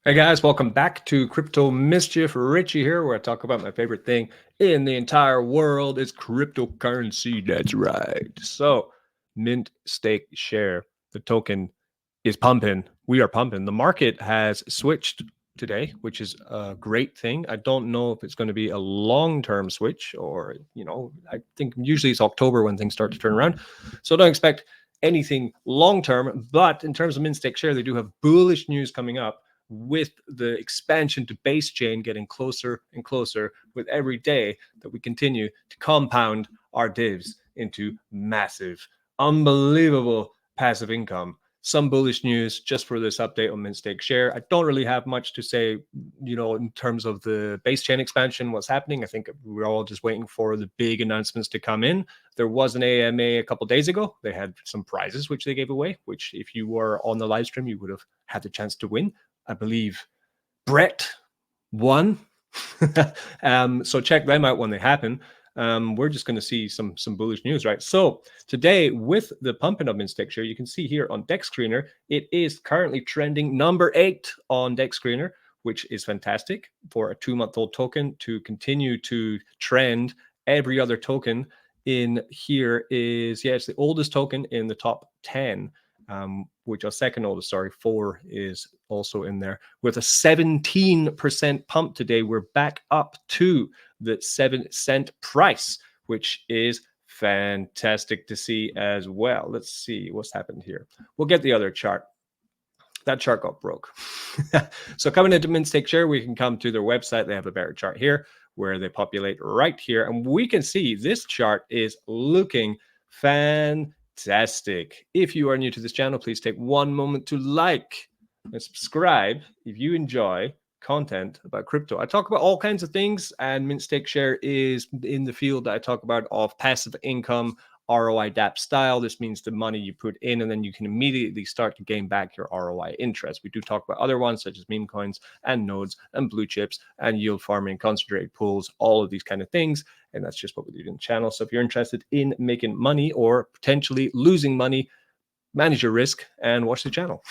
Hey guys, welcome back to Crypto Mischief. Richie here, where I talk about my favorite thing in the entire world is cryptocurrency. That's right. So, Mint Stake Share, the token is pumping. We are pumping. The market has switched today, which is a great thing. I don't know if it's going to be a long-term switch or, I think usually it's October when things start to turn around. So don't expect anything long-term. But in terms of Mint Stake Share, they do have bullish news coming up with the expansion to base chain getting closer and closer with every day that we continue to compound our divs into massive, unbelievable passive income. Some bullish news just for this update on Mint Stake Share. I don't really have much to say, in terms of the base chain expansion, what's happening. I think we're all just waiting for the big announcements to come in. There was an AMA a couple days ago. They had some prizes which they gave away, which if you were on the live stream, you would have had the chance to win. I believe Brett won. So check them out when they happen. We're just going to see some bullish news, right? So today, with the pumping up Mint Stake Share, you can see here on Dex Screener, it is currently trending number 8 on Dex Screener, which is fantastic for a 2-month-old token to continue to trend. Every other token in here is, it's the oldest token in the top 10. Which are second oldest, 4 is also in there. With a 17% pump today, we're back up to the 7-cent price, which is fantastic to see as well. Let's see what's happened here. We'll get the other chart. That chart got broke. So coming into Mint Stake Share, we can come to their website. They have a better chart here where they populate right here. And we can see this chart is looking fantastic. If you are new to this channel, please take one moment to like and subscribe if you enjoy content about crypto. I talk about all kinds of things, and Mint Stake Share is in the field that I talk about of passive income, ROI DApp style. This means the money you put in and then you can immediately start to gain back your ROI interest. We do talk about other ones such as meme coins and nodes and blue chips and yield farming, concentrated pools, all of these kind of things. And that's just what we do in the channel. So if you're interested in making money or potentially losing money, manage your risk and watch the channel.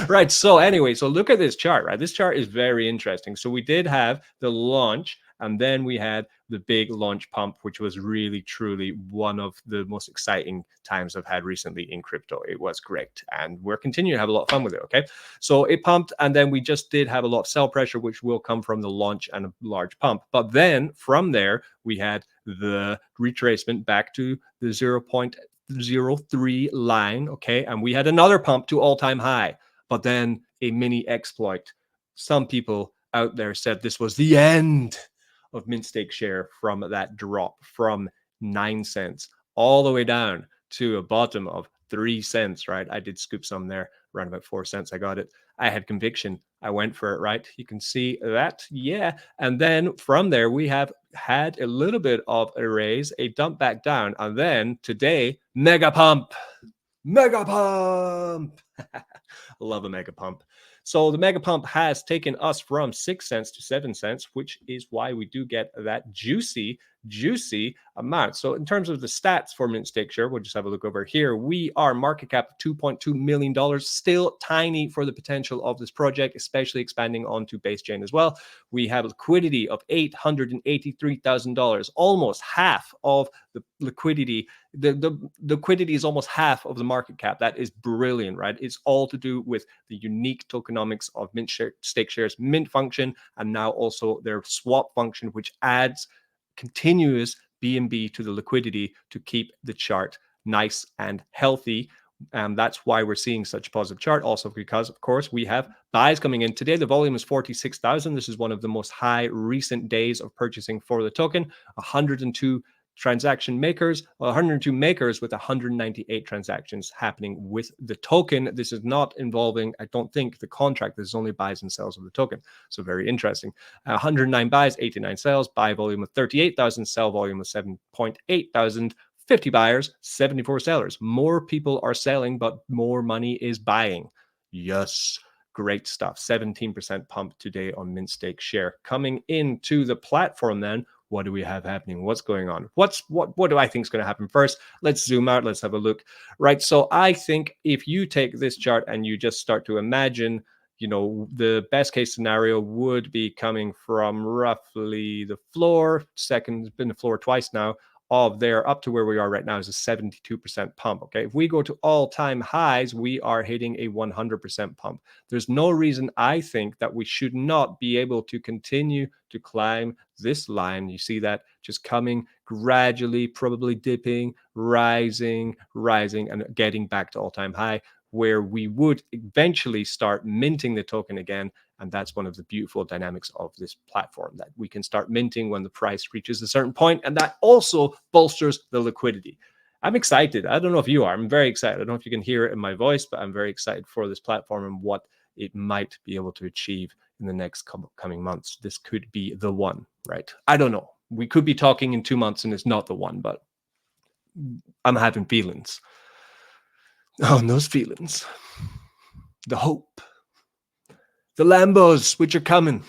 Right. So anyway, so look at this chart, right? This chart is very interesting. So we did have the launch, and then we had the big launch pump, which was really, truly one of the most exciting times I've had recently in crypto. It was great. And we're continuing to have a lot of fun with it. Okay. So it pumped, and then we just did have a lot of sell pressure, which will come from the launch and a large pump. But then from there, we had the retracement back to the 0.03 line. Okay. And we had another pump to all-time high, but then a mini exploit. Some people out there said this was the end of Mint Stake Share from that drop from 9 cents all the way down to a bottom of 3 cents, right? I did scoop some there, around about 4 cents. I got it. I had conviction. I went for it, right? You can see that. Yeah. And then from there, we have had a little bit of a raise, a dump back down. And then today, mega pump. Mega pump. Love a mega pump. So the mega pump has taken us from 6 cents to 7 cents, which is why we do get that juicy amount. So in terms of the stats for Mint Stake Share, we'll just have a look over here. We are market cap $2.2 million, still tiny for the potential of this project, especially expanding onto base chain as well. We have liquidity of $883,000, almost half of the liquidity. The liquidity is almost half of the market cap. That is brilliant, right? It's all to do with the unique tokenomics of Mint Stake Share's mint function, and now also their swap function, which adds continuous BNB to the liquidity to keep the chart nice and healthy. That's why we're seeing such a positive chart. Also, because of course we have buys coming in today. The volume is 46,000. This is one of the most high recent days of purchasing for the token. 102 transaction makers, 102 makers with 198 transactions happening with the token. This is not involving, I don't think, the contract. This is only buys and sells of the token. So very interesting. 109 buys, 89 sales, buy volume of 38,000, sell volume of 7.8 thousand. 50 buyers, 74 sellers. More people are selling, but more money is buying. Yes, great stuff. 17% pump today on Mint Stake Share. Coming into the platform then, what do we have happening? What's going on? What do I think is going to happen first? Let's zoom out. Let's have a look. Right. So I think if you take this chart and you just start to imagine the best case scenario would be coming from roughly the floor. Second, been the floor twice now, of there up to where we are right now is a 72% pump. Okay, if we go to all-time highs, we are hitting a 100% pump. There's no reason, I think, that we should not be able to continue to climb this line. You see that just coming gradually, probably dipping, rising, and getting back to all-time high, where we would eventually start minting the token again. And that's one of the beautiful dynamics of this platform, that we can start minting when the price reaches a certain point, and that also bolsters the liquidity. I'm excited. I don't know if you are. I'm very excited. I don't know if you can hear it in my voice, but I'm very excited for this platform and what it might be able to achieve in the next coming months. This could be the one, right? I don't know. We could be talking in 2 months and it's not the one, but I'm having feelings. Oh, and those feelings, the hope, the Lambos, which are coming.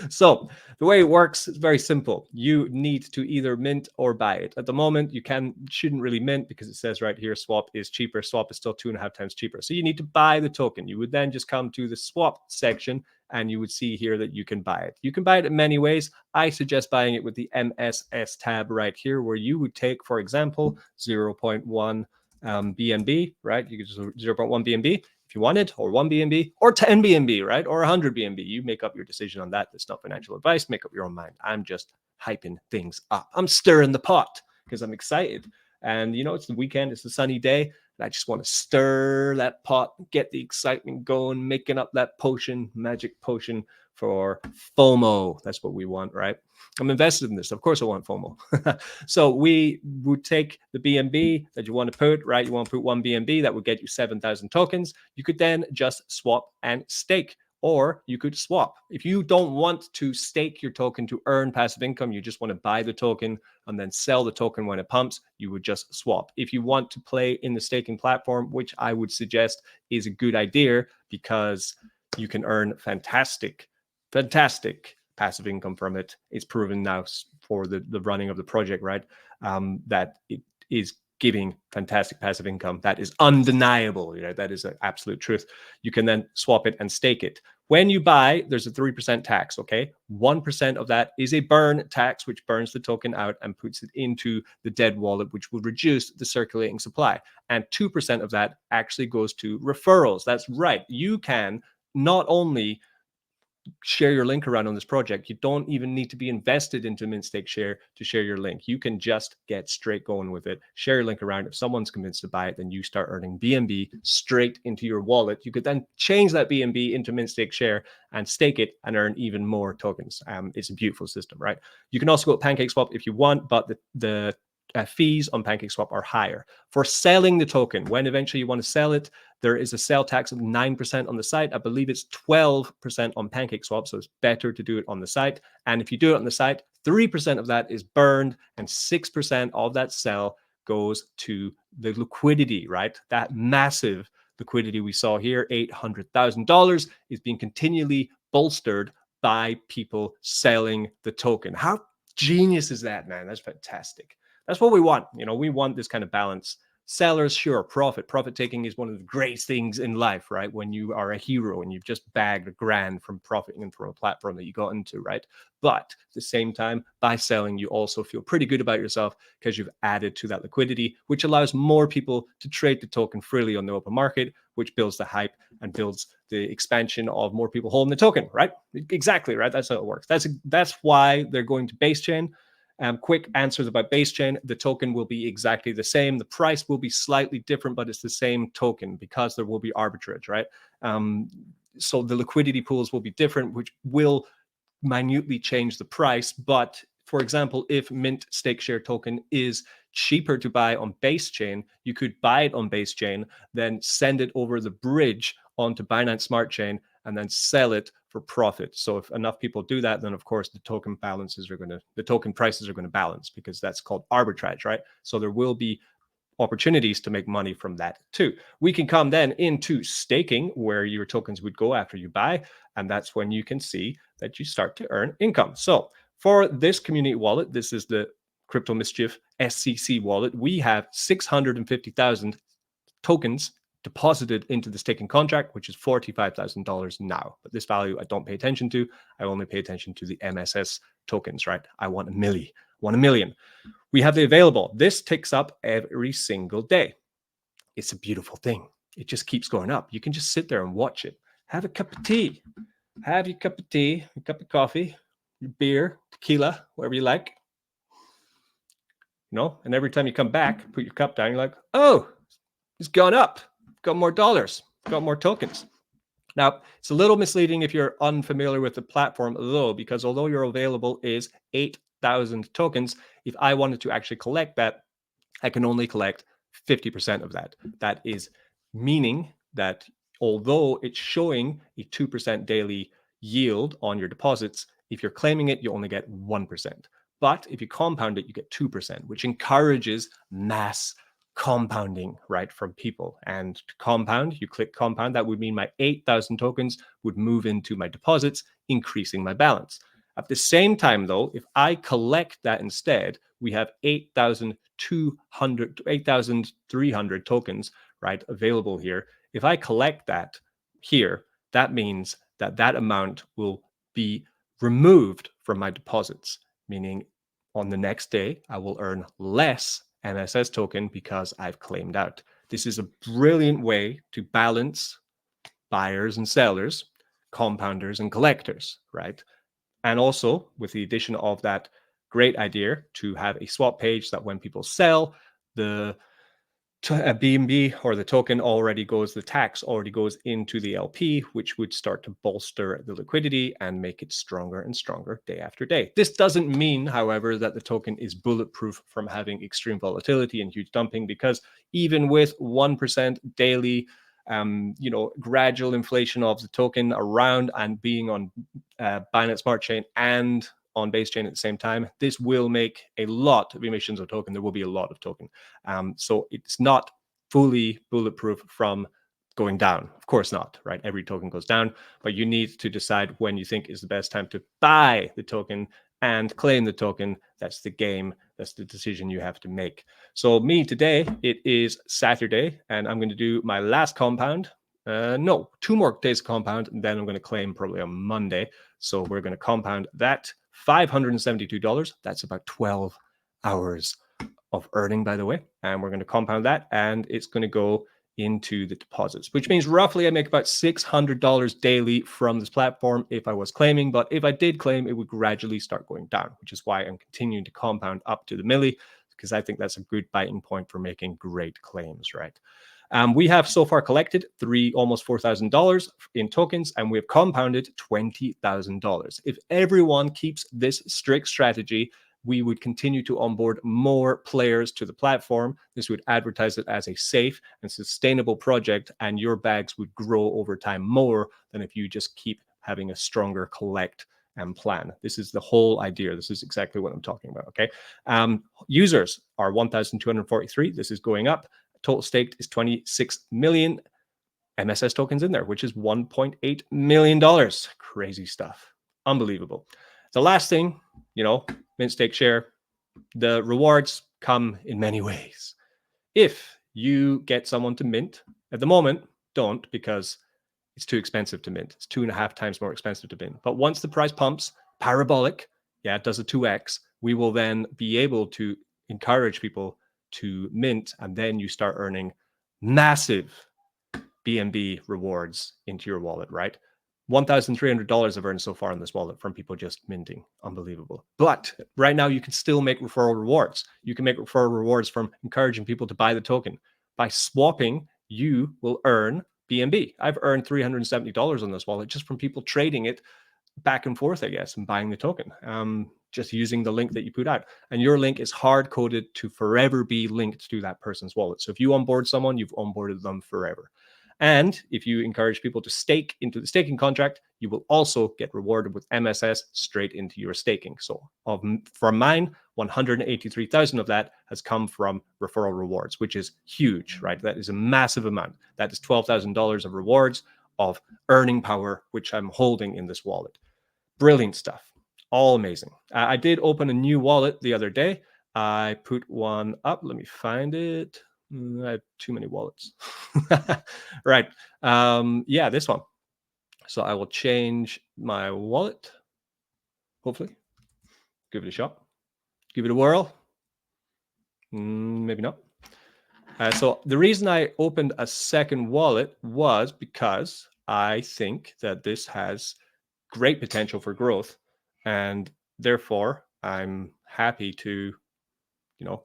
So the way it works is very simple. You need to either mint or buy it. At the moment, you shouldn't really mint because it says right here, swap is cheaper. Swap is still 2.5 times cheaper. So you need to buy the token. You would then just come to the swap section and you would see here that you can buy it. You can buy it in many ways. I suggest buying it with the MSS tab right here, where you would take, for example, 0.1 BNB, right? You could just 0.1 BNB if you wanted, or 1 BNB, or 10 BNB, right? Or 100 BNB. You make up your decision on that. It's not financial advice. Make up your own mind. I'm just hyping things up. I'm stirring the pot because I'm excited. And, it's the weekend. It's a sunny day. And I just want to stir that pot, get the excitement going, making up that potion, magic potion for FOMO. That's what we want, right? I'm invested in this. Of course I want FOMO. So we would take the BNB that you want to put, right? You want to put 1 BNB, that would get you 7,000 tokens. You could then just swap and stake, or you could swap. If you don't want to stake your token to earn passive income, you just want to buy the token and then sell the token when it pumps, you would just swap. If you want to play in the staking platform, which I would suggest is a good idea because you can earn fantastic passive income from it. It's proven now for the running of the project, right? That it is giving fantastic passive income. That is undeniable. That is an absolute truth. You can then swap it and stake it. When you buy, there's a 3% tax, okay? 1% of that is a burn tax, which burns the token out and puts it into the dead wallet, which will reduce the circulating supply. And 2% of that actually goes to referrals. That's right. You can not only share your link around on this project. You don't even need to be invested into Mint Stake Share to share your link. You can just get straight going with it. Share your link around. If someone's convinced to buy it, then you start earning BNB straight into your wallet. You could then change that BNB into Mint Stake Share and stake it and earn even more tokens. It's a beautiful system, right? You can also go with PancakeSwap if you want, but the fees on PancakeSwap are higher. For selling the token, when eventually you want to sell it, there is a sell tax of 9% on the site. I believe it's 12% on PancakeSwap, so it's better to do it on the site. And if you do it on the site, 3% of that is burned and 6% of that sell goes to the liquidity, right? That massive liquidity we saw here, $800,000, is being continually bolstered by people selling the token. How genius is that, man? That's fantastic. That's what we want. We want this kind of balance. Sellers, sure, profit taking is one of the great things in life, right? When you are a hero and you've just bagged $1,000 from profiting from a platform that you got into, right? But at the same time, by selling, you also feel pretty good about yourself because you've added to that liquidity, which allows more people to trade the token freely on the open market, which builds the hype and builds the expansion of more people holding the token, right? Exactly, right? That's how it works. That's why they're going to base chain. Quick answers about base chain. The token will be exactly the same. The price will be slightly different, but it's the same token because there will be arbitrage, right? So the liquidity pools will be different, which will minutely change the price. But for example, if Mint Stake Share token is cheaper to buy on base chain, you could buy it on base chain, then send it over the bridge onto Binance Smart Chain, and then sell it for profit. So if enough people do that, then of course the token prices are going to balance, because that's called arbitrage, right? So there will be opportunities to make money from that too. We can come then into staking, where your tokens would go after you buy, and that's when you can see that you start to earn income. So for this community wallet, this is the Crypto Mischief SCC wallet. We have 650,000 tokens deposited into the staking contract, which is $45,000 now. But this value I don't pay attention to. I only pay attention to the MSS tokens, right? I want a million. We have the available. This ticks up every single day. It's a beautiful thing. It just keeps going up. You can just sit there and watch it. Have a cup of tea. Have your cup of tea, a cup of coffee, your beer, tequila, whatever you like. And every time you come back, put your cup down, you're like, oh, it's gone up. Got more dollars, got more tokens. Now, it's a little misleading if you're unfamiliar with the platform, though, because although your available is 8,000 tokens, if I wanted to actually collect that, I can only collect 50% of that. That is meaning that although it's showing a 2% daily yield on your deposits, if you're claiming it, you only get 1%. But if you compound it, you get 2%, which encourages mass compounding, right, from people. And to compound, you click compound, that would mean my 8,000 tokens would move into my deposits, increasing my balance. At the same time, though, if I collect that instead, we have 8,300 tokens, right, available here. If I collect that here, that means that that amount will be removed from my deposits, meaning on the next day, I will earn less MSS token because I've claimed out. This is a brilliant way to balance buyers and sellers, compounders and collectors, right? And also with the addition of that great idea to have a swap page that when people sell, the BNB or the token the tax already goes into the LP, which would start to bolster the liquidity and make it stronger and stronger day after day. This doesn't mean, however, that the token is bulletproof from having extreme volatility and huge dumping, because even with 1% daily, gradual inflation of the token around and being on Binance Smart Chain and on base chain at the same time, this will make a lot of emissions of token. There will be a lot of token. So it's not fully bulletproof from going down. Of course not, right? Every token goes down, but you need to decide when you think is the best time to buy the token and claim the token. That's the game. That's the decision you have to make. So me today, it is Saturday, and I'm going to do my last compound. 2 more days of compound, and then I'm going to claim probably on Monday. So we're going to compound that $572. That's about 12 hours of earning, by the way. And we're going to compound that, and it's going to go into the deposits, which means roughly I make about $600 daily from this platform if I was claiming. But if I did claim, it would gradually start going down, which is why I'm continuing to compound up to the milli, because I think that's a good biting point for making great claims, right? We have so far collected almost $4,000 in tokens, and we have compounded $20,000. If everyone keeps this strict strategy, we would continue to onboard more players to the platform. This would advertise it as a safe and sustainable project, and your bags would grow over time more than if you just keep having a stronger collect and plan. This is the whole idea. This is exactly what I'm talking about, okay? Users are 1,243. This is going up. Total staked is 26 million MSS tokens in there, which is $1.8 million. Crazy stuff. Unbelievable. The last thing, mint stake share, the rewards come in many ways. If you get someone to mint, at the moment, don't, because it's too expensive to mint. It's 2.5 times more expensive to mint. But once the price pumps, parabolic, it does a 2x, we will then be able to encourage people to mint, and then you start earning massive BNB rewards into your wallet, right? $1,300 I've earned so far in this wallet from people just minting. Unbelievable. But right now you can still make referral rewards. You can make referral rewards from encouraging people to buy the token. By swapping, you will earn BNB. I've earned $370 on this wallet just from people trading it back and forth, I guess, and buying the token, just using the link that you put out. And your link is hard-coded to forever be linked to that person's wallet. So if you onboard someone, you've onboarded them forever. And if you encourage people to stake into the staking contract, you will also get rewarded with MSS straight into your staking. So from mine, 183,000 of that has come from referral rewards, which is huge, right? That is a massive amount. That is $12,000 of rewards of earning power, which I'm holding in this wallet. Brilliant stuff. All amazing. I did open a new wallet the other day. I put one up. Let me find it. I have too many wallets. Right. Yeah, this one. So I will change my wallet. Hopefully, give it a shot. Give it a whirl. Maybe not. So the reason I opened a second wallet was because I think that this has great potential for growth, and therefore I'm happy to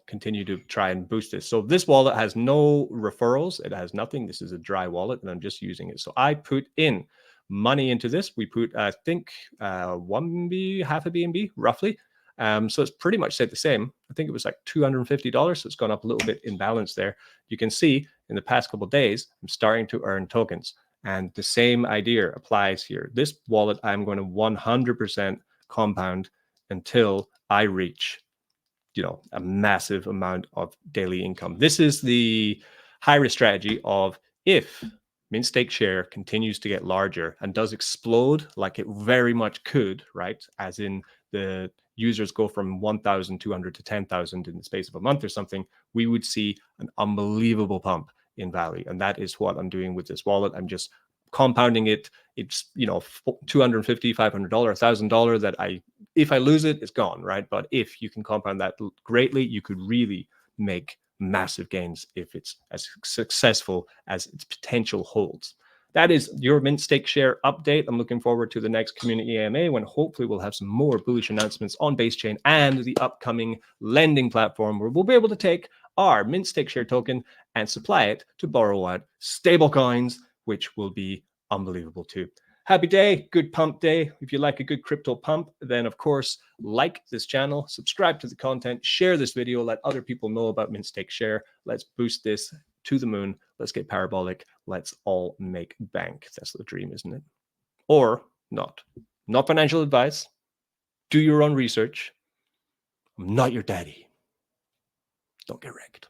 continue to try and boost this. So this wallet has no referrals. It has nothing. This is a dry wallet and I'm just using it. So I put in money into this. We put, I think, 1B, half a BNB roughly. So it's pretty much stayed the same. I think it was like $250. So it's gone up a little bit in balance there. You can see in the past couple of days, I'm starting to earn tokens. And the same idea applies here. This wallet, I'm going to 100% compound until I reach a massive amount of daily income. This is the high risk strategy of if mint stake share continues to get larger and does explode like it very much could, right? As in the users go from 1,200 to 10,000 in the space of a month or something, we would see an unbelievable pump in value. And that is what I'm doing with this wallet. I'm just compounding it. It's $250, $500, $1,000 that if I lose it, it's gone, right? But if you can compound that greatly, you could really make massive gains if it's as successful as its potential holds. That is your mint stake share update. I'm looking forward to the next community AMA when hopefully we'll have some more bullish announcements on base chain and the upcoming lending platform where we'll be able to take our mint stake share token and supply it to borrow out stable coins, which will be unbelievable too. Happy day, good pump day. If you like a good crypto pump, then of course, like this channel, subscribe to the content, share this video, let other people know about mint stake share. Let's boost this to the moon. Let's get parabolic. Let's all make bank. That's the dream, isn't it? Or not. Not financial advice. Do your own research. I'm not your daddy. Don't get wrecked.